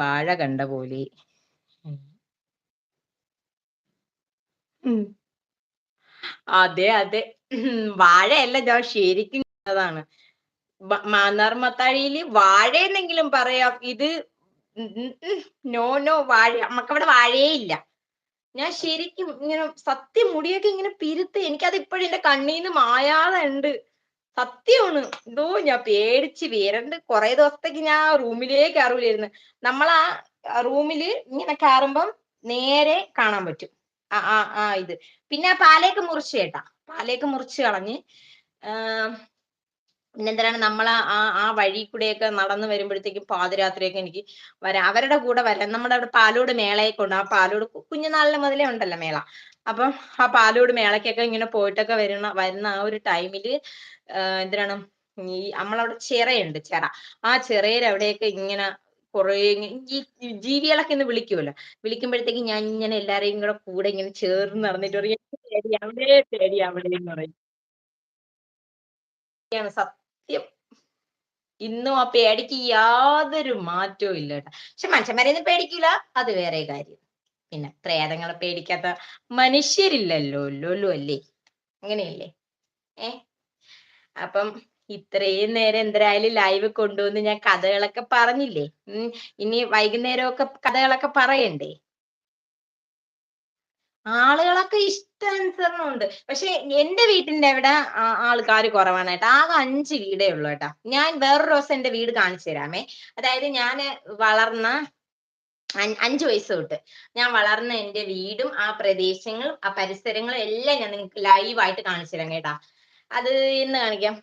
വാഴ കണ്ട പോലെ. ഉം. ഉം. അതെ, അതെ. വാഴയല്ല ഞാൻ ശരിക്കും കണ്ടതാണ്. മാന്നാർ മത്താഴിയില് വാഴയെന്നെങ്കിലും പറയാം. ഇത് ഉം, ഉം, ഉം. നോ, നോ വാഴ നമ്മക്കവിടെ വാഴയേ ഇല്ല. ഞാൻ ശരിക്കും ഇങ്ങനെ സത്യം മുടിയൊക്കെ ഇങ്ങനെ പിരുത്ത് എനിക്കത് ഇപ്പഴും എന്റെ കണ്ണീന്ന് മായാതെ ഉണ്ട്. സത്യമാണ്. എന്തോ ഞാൻ പേടിച്ച് വിറണ്ട് കൊറേ ദിവസത്തേക്ക് ഞാൻ ആ റൂമിലേ കേറൂലായിരുന്നു. നമ്മളാ റൂമില് ഇങ്ങനെ കേറുമ്പം നേരെ കാണാൻ പറ്റും. ആ ആ ആ ഇത്. പിന്നെ ആ പാലയൊക്കെ മുറിച്ച് കേട്ടാ. പാലയൊക്കെ മുറിച്ച് കളഞ്ഞ് ആഹ് പിന്നെന്തിനാണ് നമ്മളാ ആ വഴി കൂടെയൊക്കെ നടന്ന് വരുമ്പഴത്തേക്കും പാതിരാത്രിയൊക്കെ എനിക്ക് വരാം. അവരുടെ കൂടെ വരാം. നമ്മുടെ അവിടെ പാലോട് മേളയൊക്കെ ഉണ്ട്. ആ പാലോട് കുഞ്ഞുനാളില് മുതലേ ഉണ്ടല്ലോ മേള. അപ്പം ആ പാലോട് മേളയ്ക്കൊക്കെ ഇങ്ങനെ പോയിട്ടൊക്കെ വരുന്ന ആ ഒരു ടൈമില് എന്തിനാണ് ഈ നമ്മളവിടെ ചിറയുണ്ട് ചിറ. ആ ചിറയുടെ അവിടെയൊക്കെ ഇങ്ങനെ കുറേ ഈ ജീവികളൊക്കെ ഇന്ന് വിളിക്കുവല്ലോ. വിളിക്കുമ്പഴത്തേക്കും ഞാൻ ഇങ്ങനെ എല്ലാരെയും കൂടെ ഇങ്ങനെ ചേർന്ന് നടന്നിട്ട് പറയും "പേടി അവിടെ, പേടി അവിടെ" എന്ന് പറയും. യാണ് സത്യം. ഇന്നും ആ പേടിക്ക് യാതൊരു മാറ്റവും ഇല്ല ട്ടോ. പക്ഷെ മനുഷ്യന്മാരെയൊന്നും പേടിക്കൂല. അത് വേറെ കാര്യം. പിന്നെ പ്രേതങ്ങളെ പേടിക്കാത്ത മനുഷ്യരില്ലല്ലോ ല്ലൊലു അല്ലേ? അങ്ങനെയല്ലേ? ഏഹ്? അപ്പം ഇത്രയും നേരം എന്തരായാലും ലൈവ് കൊണ്ടുവന്ന് ഞാൻ കഥകളൊക്കെ പറഞ്ഞില്ലേ? ഇനി വൈകുന്നേരമൊക്കെ കഥകളൊക്കെ പറയണ്ടേ? ആളുകളൊക്കെ ഇഷ്ടാനുസരണം ഉണ്ട്. പക്ഷെ എന്റെ വീട്ടിന്റെ അവിടെ ആൾക്കാര് കുറവാണ് കേട്ടോ. ആകെ 5 വീടേ ഉള്ളൂ കേട്ടോ. ഞാൻ വേറൊരു ദിവസം എന്റെ വീട് കാണിച്ചു തരാമേ. അതായത് ഞാന് വളർന്ന 5 വയസ്സ് തൊട്ട് ഞാൻ വളർന്ന എന്റെ വീടും, ആ പ്രദേശങ്ങളും, ആ പരിസരങ്ങളും എല്ലാം ഞാൻ നിങ്ങൾക്ക് ലൈവായിട്ട് കാണിച്ചു തരാം കേട്ടാ. അത് എന്ന് കാണിക്കാം?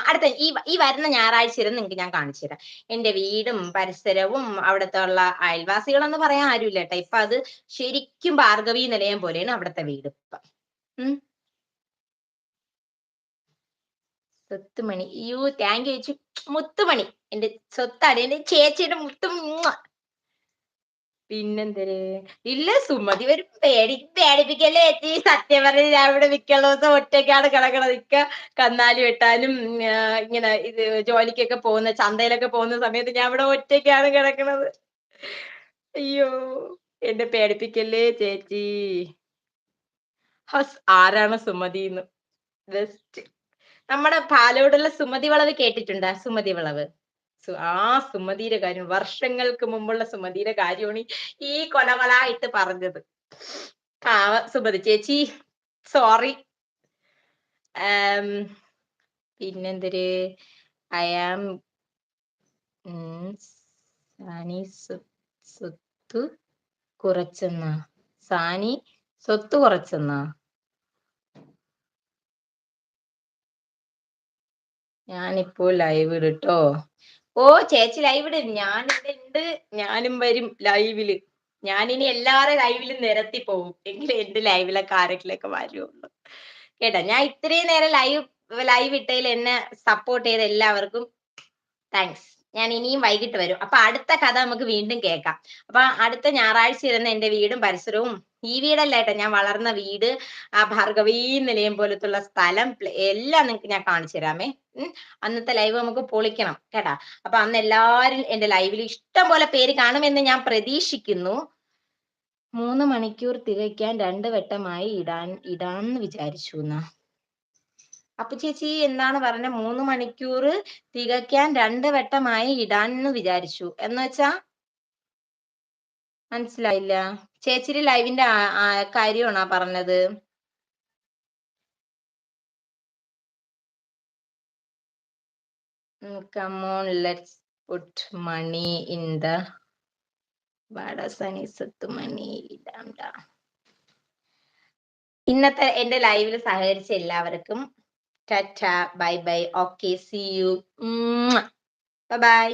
അടുത്ത ഈ വരുന്ന ഞായറാഴ്ച ഇരുന്ന് നിങ്ങൾക്ക് ഞാൻ കാണിച്ചു തരാം. എന്റെ വീടും പരിസരവും അവിടുത്തെ ഉള്ള അയൽവാസികളെന്ന് പറയാൻ ആരുമില്ല ട്ടോ. ഇപ്പൊ അത് ശരിക്കും ഭാർഗവീ നിലയം പോലെയാണ് അവിടുത്തെ വീട് ഇപ്പം. ഉം. സ്വത്തുമണി. അയ്യോ! താങ്ക് യു ചേച്ചി. മുത്തുമണി. എന്റെ സ്വത്താണ്. എന്റെ ചേച്ചിയുടെ മുത്തും. പിന്നെന്തര്? ഇല്ല സുമതി വരും. പേടിപ്പിക്കല്ലേ ചേച്ചി. സത്യം പറഞ്ഞ ഞാൻ ഇവിടെ മിക്കുള്ള ദിവസം ഒറ്റയ്ക്കാണ് കിടക്കണത്. കന്നാലി വെട്ടാനും ഇങ്ങനെ ഇത് ജോലിക്കൊക്കെ പോകുന്ന ചന്തയിലൊക്കെ പോകുന്ന സമയത്ത് ഞാൻ ഇവിടെ ഒറ്റയ്ക്കാണ് കിടക്കണത്. അയ്യോ! എന്നെ പേടിപ്പിക്കല്ലേ ചേച്ചി. ഹസ് ആരാണ് സുമതീന്ന്? ബെസ്റ്റ്. നമ്മുടെ പാലോടുള്ള സുമതി വളവ് കേട്ടിട്ടുണ്ടോ? സുമതി വളവ്. ആ സുമതിയുടെ കാര്യം വർഷങ്ങൾക്ക് മുമ്പുള്ള സുമതിയുടെ കാര്യമാണ് ഈ കൊലകൊലായിട്ട് പറഞ്ഞത്. പാവം സുമതി ചേച്ചി സോറി. ആം, പിന്നെന്തര് ഐ ആം സാനി സ്വത്ത് കുറച്ചെന്നാ സാനി സ്വത്ത് കുറച്ചെന്നാ ഞാനിപ്പോ ലൈവ് ഇടുട്ടോ. ഓ ചേച്ചി ലൈവ് ഇട്. ഞാനിവിടെ ഉണ്ട്. ഞാനും വരും ലൈവില്. ഞാനിനി എല്ലാരെ ലൈവിലും നിരത്തി പോകും. എങ്കിലേ എന്റെ ലൈവിലൊക്കെ ആരെങ്കിലൊക്കെ വരുള്ളൂ. കേട്ടാ ഞാൻ ഇത്രയും നേരം ലൈവ് ഇട്ടതിൽ എന്നെ സപ്പോർട്ട് ചെയ്ത എല്ലാവർക്കും താങ്ക്സ്. ഞാൻ ഇനിയും വൈകിട്ട് വരും. അപ്പൊ അടുത്ത കഥ നമുക്ക് വീണ്ടും കേൾക്കാം. അപ്പൊ അടുത്ത ഞായറാഴ്ച ഇരുന്ന് എന്റെ വീടും പരിസരവും ഈ വീടല്ല ട്ടോ ഞാൻ വളർന്ന വീട്, ആ ഭാർഗവീ നിലയം പോലത്തുള്ള സ്ഥലം എല്ലാം നിങ്ങക്ക് ഞാൻ കാണിച്ചു തരാമേ. അന്നത്തെ ലൈവ് നമുക്ക് പൊളിക്കണം കേട്ടാ. അപ്പൊ അന്ന് എല്ലാരും എന്റെ ലൈവിൽ ഇഷ്ടം പോലെ പേര് കാണുമെന്ന് ഞാൻ പ്രതീക്ഷിക്കുന്നു. 3 മണിക്കൂർ തികയ്ക്കാൻ 2 വട്ടമായി ഇടാന്ന് വിചാരിച്ചുന്നാ. അപ്പൊ ചേച്ചി എന്താണ് പറഞ്ഞ 3 മണിക്കൂറ് തികയ്ക്കാൻ 2 വട്ടമായി ഇടാന്ന് വിചാരിച്ചു എന്ന് വെച്ചാ മനസ്സിലായില്ല. ചേച്ചിയുടെ ലൈവിന്റെ കാര്യമാണോ പറഞ്ഞത്? Come on, let's put money in the വാടാസാനി സ്വത്തുമണി ഇടാം. ഇന്നത്തെ എന്റെ ലൈവിൽ സഹകരിച്ച എല്ലാവർക്കും tata bye bye. Okay see you. Bye by.